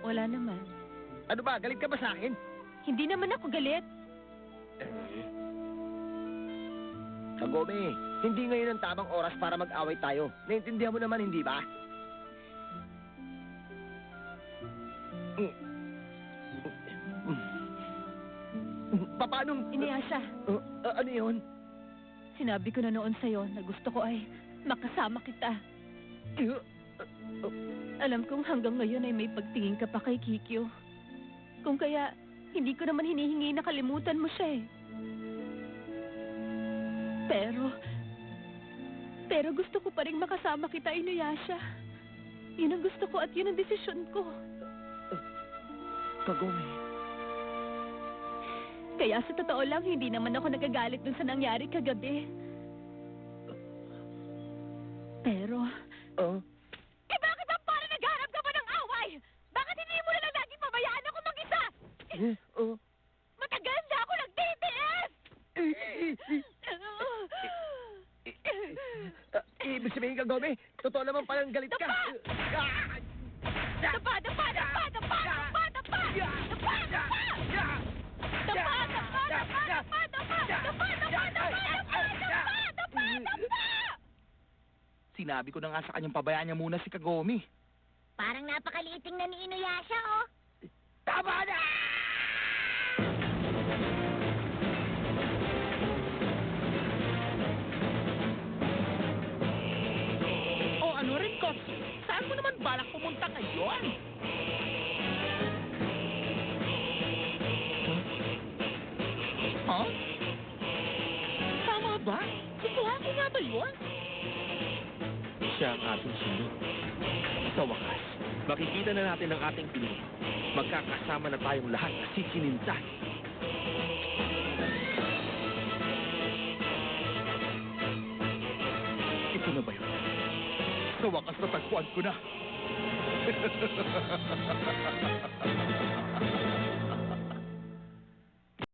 Wala naman. Ano ba, galit ka ba sa akin? Hindi naman ako galit. Kagome, hindi ngayon ang tamang oras para mag-away tayo. Naintindihan mo naman, hindi ba? Paano? Inuyasha, Ano yun? sinabi ko na noon sa'yo na gusto ko ay makasama kita. Alam kong hanggang ngayon ay may pagtingin ka pa kay Kikyo. Kung kaya, hindi ko naman hinihingi na kalimutan mo siya eh. Pero gusto ko pa rin makasama kita, Inuyasha. Yun ang gusto ko at yun ang desisyon ko. Kagome. Kaya sa totoo lang, hindi naman ako nagagalit dun sa nangyari kagabi. Pero... Eh bakit ang parang nagharap ka ba ng away? Bakit hindi mo na lang laging pabayaan ako mag-isa? Matagal na ako nagtitiis! Ibig sabihin, Kagome, totoo naman palang galit ka. Dapa! Sinabi ko na nga sa kanyang pabayaan niya muna si Kagome. Parang napakaliiting na ni Inuyasha, oh. Tama na! O ano rin, Kots? Saan mo naman balak pumunta ngayon? Huh? Tama ba? Si Kuhako nga ba yun? Siya ang ating sundo. Sa wakas, makikita na natin ang ating pinuno. Magkakasama na tayong lahat na sisinintay. Ito na ba yun? Sa wakas natagpuan ko na.